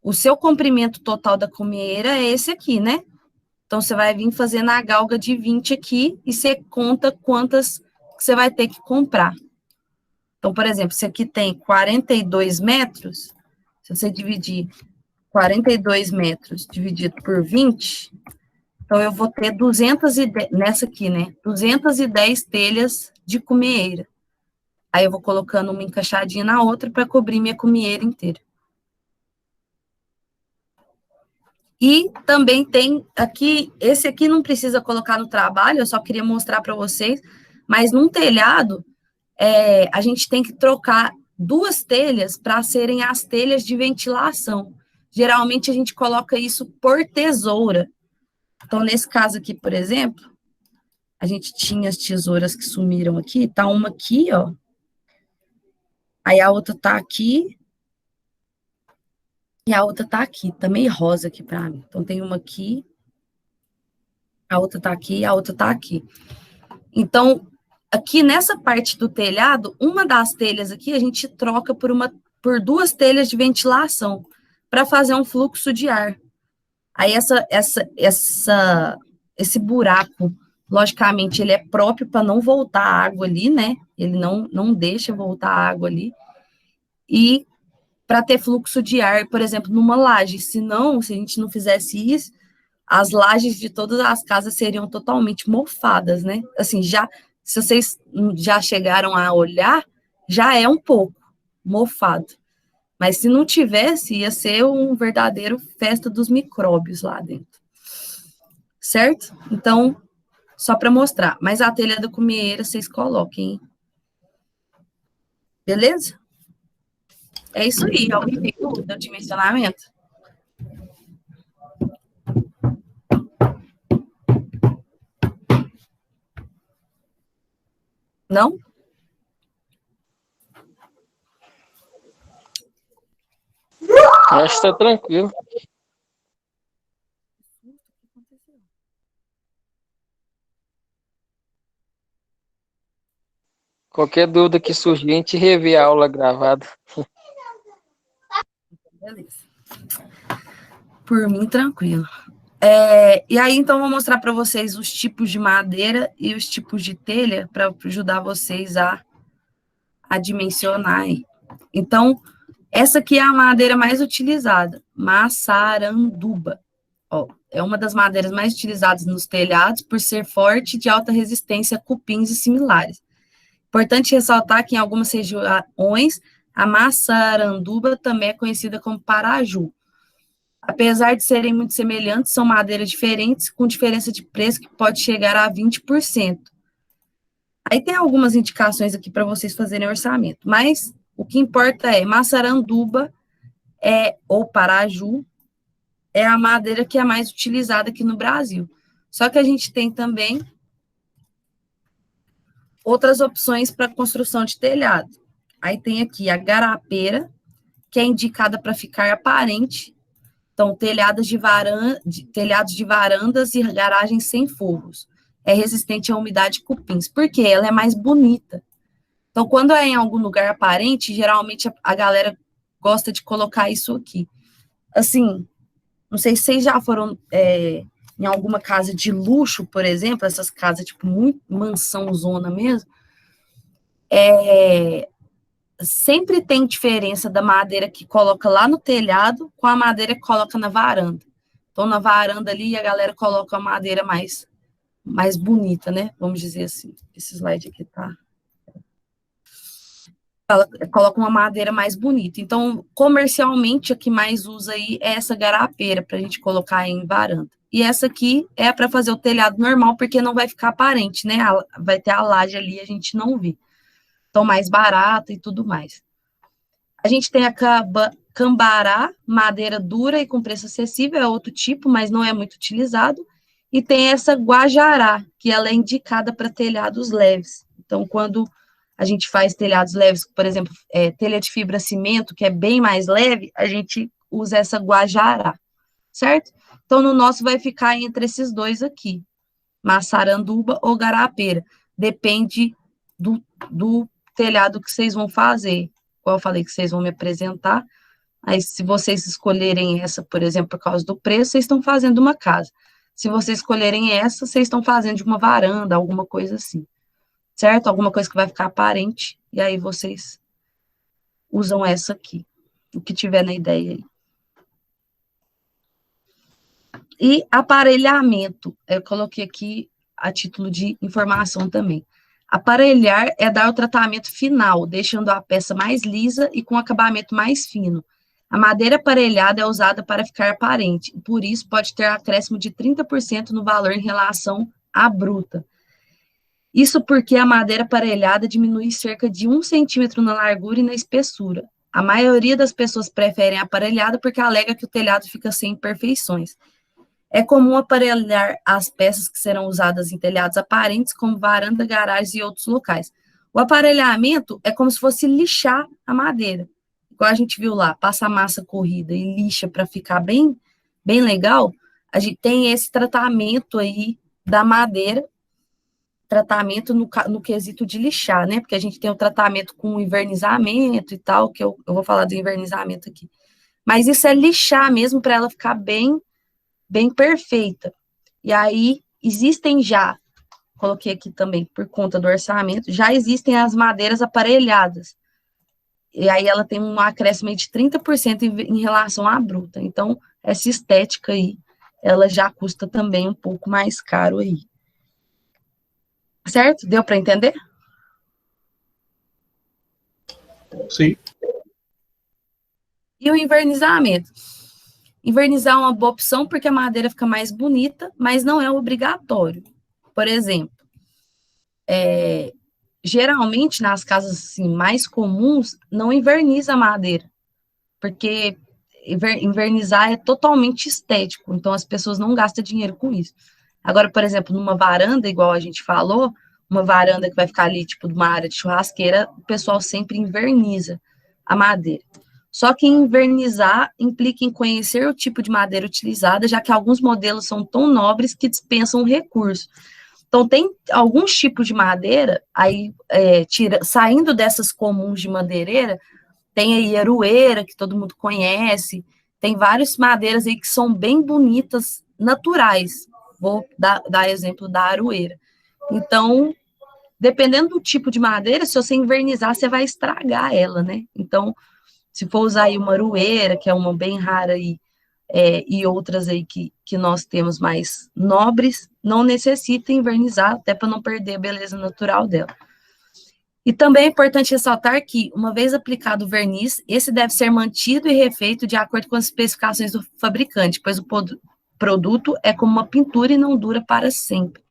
O seu comprimento total da cumeira é esse aqui, né? Então, você vai vir fazendo a galga de 20 aqui e você conta quantas que você vai ter que comprar. Então, por exemplo, se aqui tem 42 metros, se você dividir 42 metros dividido por 20, então eu vou ter 210, nessa aqui, né? 210 telhas de cumieira. Aí eu vou colocando uma encaixadinha na outra para cobrir minha cumieira inteira. E também tem aqui, esse aqui não precisa colocar no trabalho, eu só queria mostrar para vocês, mas num telhado, a gente tem que trocar 2 telhas para serem as telhas de ventilação. Geralmente a gente coloca isso por tesoura. Então, nesse caso aqui, por exemplo, a gente tinha as tesouras que sumiram aqui, tá uma aqui, ó. Aí a outra tá aqui. E a outra tá aqui, tá meio rosa aqui para mim. Então, tem uma aqui, a outra tá aqui, a outra tá aqui. Então, aqui nessa parte do telhado, uma das telhas aqui a gente troca por 2 telhas de ventilação para fazer um fluxo de ar. Aí esse buraco, logicamente, ele é próprio para não voltar água ali, né? Ele não deixa voltar água ali. E para ter fluxo de ar, por exemplo, numa laje. Senão, se a gente não fizesse isso, as lajes de todas as casas seriam totalmente mofadas, né? Assim, se vocês já chegaram a olhar, já é um pouco mofado. Mas se não tivesse, ia ser um verdadeiro festa dos micróbios lá dentro. Certo? Então, só para mostrar. Mas a telha da cumieira, vocês coloquem. Hein? Beleza? É isso aí. Alguém tem dúvida de dimensionamento? Não? Acho que tá tranquilo. Qualquer dúvida que surgir, a gente revê a aula gravada. Beleza. Por mim, tranquilo. E aí, então, vou mostrar para vocês os tipos de madeira e os tipos de telha para ajudar vocês a dimensionar aí. Então, essa aqui é a madeira mais utilizada, maçaranduba. Ó, é uma das madeiras mais utilizadas nos telhados por ser forte e de alta resistência a cupins e similares. Importante ressaltar que em algumas regiões, a maçaranduba também é conhecida como paraju. Apesar de serem muito semelhantes, são madeiras diferentes, com diferença de preço que pode chegar a 20%. Aí tem algumas indicações aqui para vocês fazerem orçamento, mas o que importa é maçaranduba ou paraju é a madeira que é mais utilizada aqui no Brasil. Só que a gente tem também outras opções para construção de telhado. Aí tem aqui a garapeira, que é indicada para ficar aparente. Então, telhados de varandas e garagens sem forros. é resistente à umidade e cupins, porque ela é mais bonita. Então, quando é em algum lugar aparente, geralmente a galera gosta de colocar isso aqui. Assim, não sei se vocês já foram em alguma casa de luxo, por exemplo, essas casas, tipo, muito mansãozona mesmo, sempre tem diferença da madeira que coloca lá no telhado com a madeira que coloca na varanda. Então, na varanda ali, a galera coloca a madeira mais bonita, né? Vamos dizer assim. Esse slide aqui tá. Ela coloca uma madeira mais bonita. Então, comercialmente, a que mais usa aí é essa garapeira, para a gente colocar em varanda. E essa aqui é para fazer o telhado normal, porque não vai ficar aparente, né? Vai ter a laje ali, a gente não vê. Então, mais barata e tudo mais. A gente tem a cambará, madeira dura e com preço acessível, é outro tipo, mas não é muito utilizado. E tem essa guajará, que ela é indicada para telhados leves. Então, quando a gente faz telhados leves, por exemplo, telha de fibra cimento, que é bem mais leve, a gente usa essa guajará, certo? Então, no nosso vai ficar entre esses dois aqui, maçaranduba ou garapeira. Depende do telhado que vocês vão fazer. Como eu falei que vocês vão me apresentar, aí se vocês escolherem essa, por exemplo, por causa do preço, vocês estão fazendo uma casa. Se vocês escolherem essa, vocês estão fazendo de uma varanda, alguma coisa assim, certo? Alguma coisa que vai ficar aparente, e aí vocês usam essa aqui, o que tiver na ideia aí. E aparelhamento, eu coloquei aqui a título de informação também. Aparelhar é dar o tratamento final, deixando a peça mais lisa e com acabamento mais fino. A madeira aparelhada é usada para ficar aparente, e por isso pode ter acréscimo de 30% no valor em relação à bruta. Isso porque a madeira aparelhada diminui cerca de 1 centímetro na largura e na espessura. A maioria das pessoas preferem a aparelhada porque alega que o telhado fica sem imperfeições. É comum aparelhar as peças que serão usadas em telhados aparentes, como varanda, garagem e outros locais. O aparelhamento é como se fosse lixar a madeira. Igual a gente viu lá, passa a massa corrida e lixa para ficar bem, bem legal. A gente tem esse tratamento aí da madeira, tratamento no quesito de lixar, né? Porque a gente tem o tratamento com invernizamento e tal, que eu vou falar do invernizamento aqui. Mas isso é lixar mesmo para ela ficar bem perfeita. E aí, existem já, coloquei aqui também, por conta do orçamento, já existem as madeiras aparelhadas. E aí ela tem um acréscimo de 30% em relação à bruta. Então, essa estética aí, ela já custa também um pouco mais caro aí. Certo? Deu para entender? Sim. E o invernizamento? Invernizar é uma boa opção porque a madeira fica mais bonita, mas não é obrigatório. Por exemplo, geralmente nas casas assim, mais comuns, não inverniza a madeira, porque invernizar é totalmente estético, então as pessoas não gastam dinheiro com isso. Agora, por exemplo, numa varanda, igual a gente falou, uma varanda que vai ficar ali, tipo, numa área de churrasqueira, o pessoal sempre inverniza a madeira. Só que invernizar implica em conhecer o tipo de madeira utilizada, já que alguns modelos são tão nobres que dispensam recurso. Então, tem alguns tipos de madeira, aí, saindo dessas comuns de madeireira, tem aí a aroeira, que todo mundo conhece, tem várias madeiras aí que são bem bonitas, naturais. Vou dar exemplo da aroeira. Então, dependendo do tipo de madeira, se você invernizar, você vai estragar ela, né? Então, se for usar aí uma aroeira, que é uma bem rara aí, e outras aí que nós temos mais nobres, não necessita invernizar, até para não perder a beleza natural dela. E também é importante ressaltar que, uma vez aplicado o verniz, esse deve ser mantido e refeito de acordo com as especificações do fabricante, pois o produto é como uma pintura e não dura para sempre.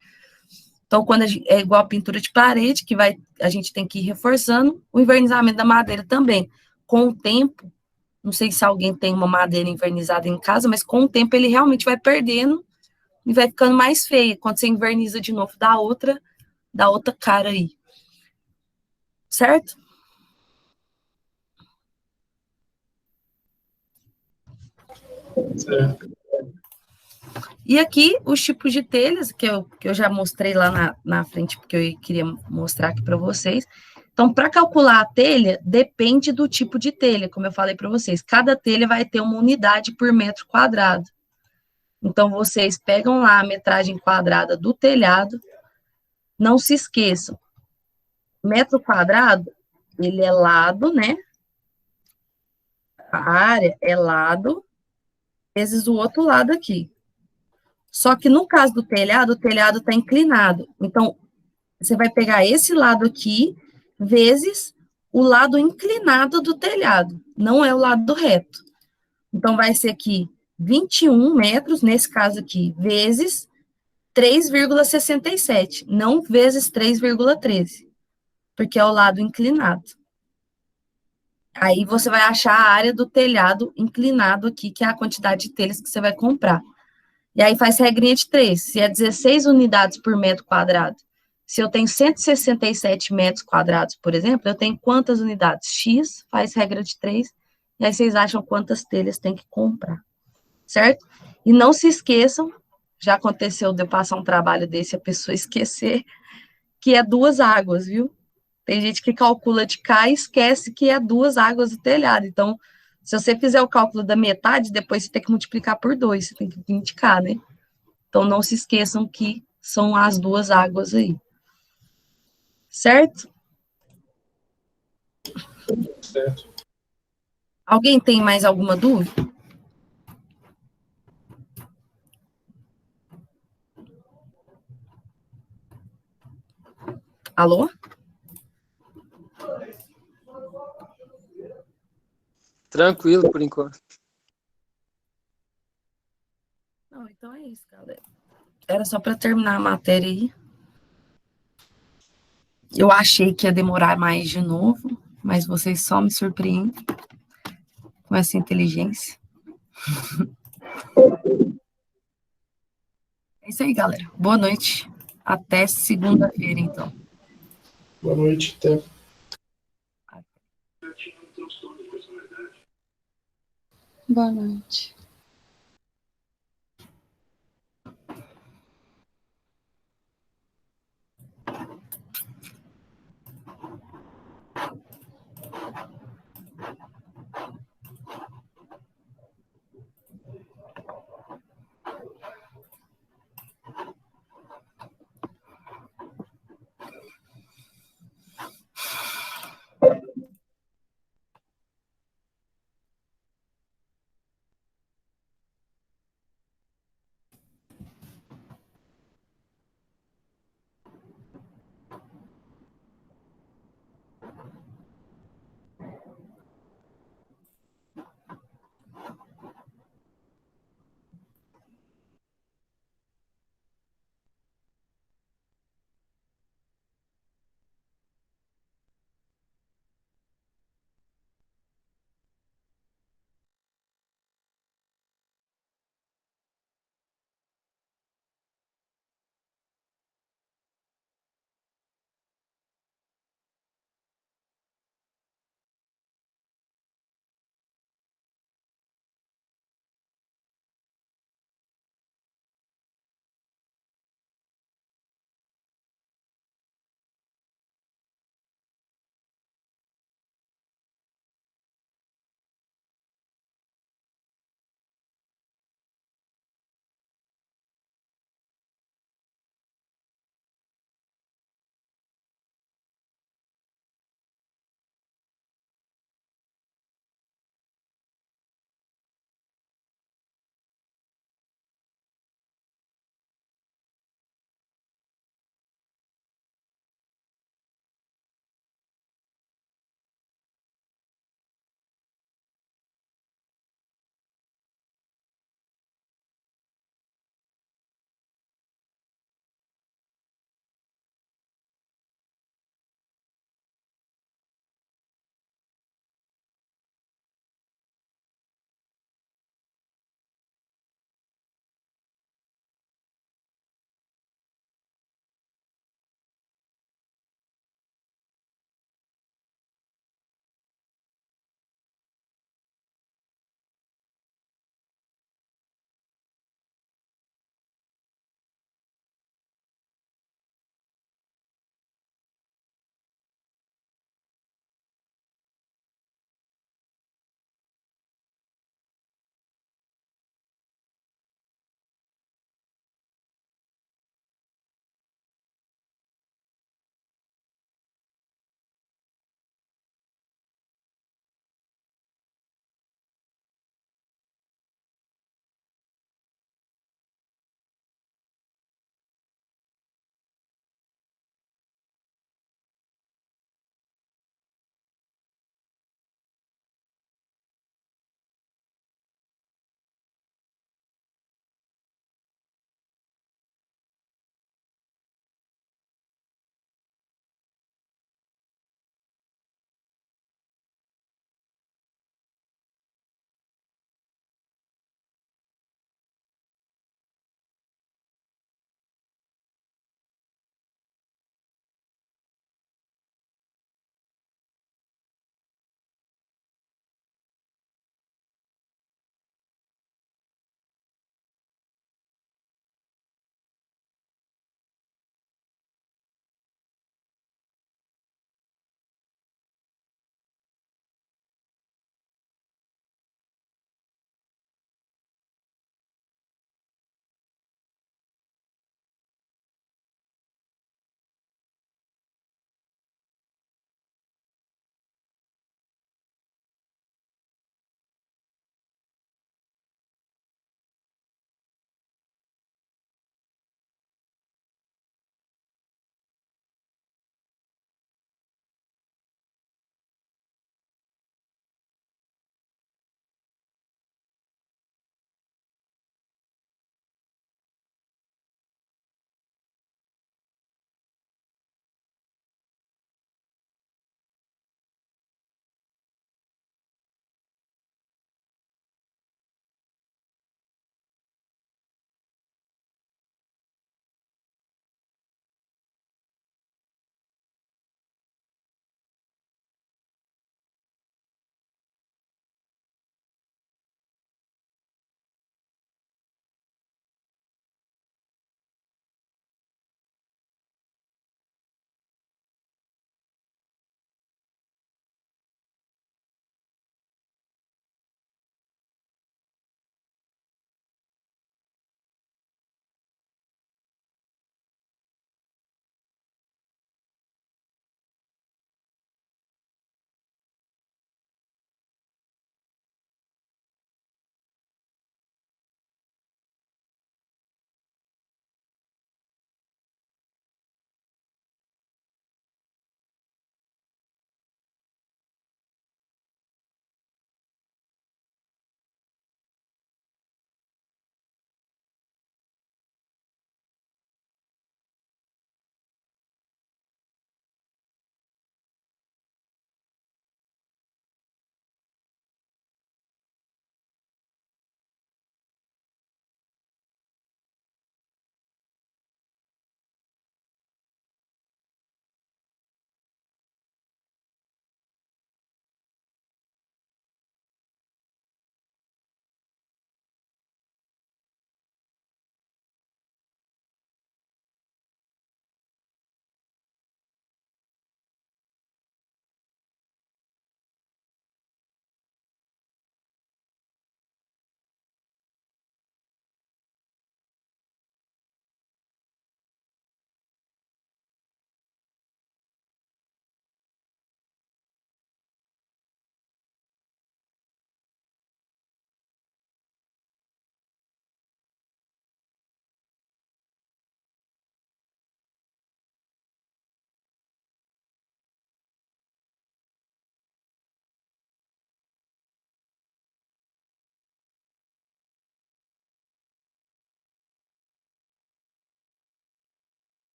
Então, quando é igual a pintura de parede, que a gente tem que ir reforçando, o invernizamento da madeira também. Com o tempo, não sei se alguém tem uma madeira invernizada em casa, mas com o tempo ele realmente vai perdendo e vai ficando mais feia. Quando você inverniza de novo, dá outra cara aí. Certo? Certo. E aqui, os tipos de telhas, que eu já mostrei lá na frente, porque eu queria mostrar aqui para vocês. Então, para calcular a telha, depende do tipo de telha, como eu falei para vocês. Cada telha vai ter uma unidade por metro quadrado. Então, vocês pegam lá a metragem quadrada do telhado. Não se esqueçam, metro quadrado, ele é lado, né? A área é lado, vezes o outro lado aqui. Só que no caso do telhado, o telhado está inclinado. Então, você vai pegar esse lado aqui, vezes o lado inclinado do telhado. Não é o lado reto. Então, vai ser aqui 21 metros, nesse caso aqui, vezes 3,67. Não vezes 3,13. Porque é o lado inclinado. Aí, você vai achar a área do telhado inclinado aqui, que é a quantidade de telhas que você vai comprar. E aí faz regrinha de 3. Se é 16 unidades por metro quadrado, se eu tenho 167 metros quadrados, por exemplo, eu tenho quantas unidades? X, faz regra de 3, e aí vocês acham quantas telhas tem que comprar, certo? E não se esqueçam, já aconteceu de eu passar um trabalho desse e a pessoa esquecer, que é 2 águas, viu? Tem gente que calcula de cá e esquece que é 2 águas do telhado. Então, se você fizer o cálculo da metade, depois você tem que multiplicar por 2, você tem que indicar, né? Então, não se esqueçam que são as 2 águas aí. Certo? Certo. Alguém tem mais alguma dúvida? Alô? Tranquilo por enquanto. Não, então é isso, galera. Era só para terminar a matéria aí. Eu achei que ia demorar mais de novo, mas vocês só me surpreendem com essa inteligência. É isso aí, galera. Boa noite. Até segunda-feira, então. Boa noite, até. Boa noite.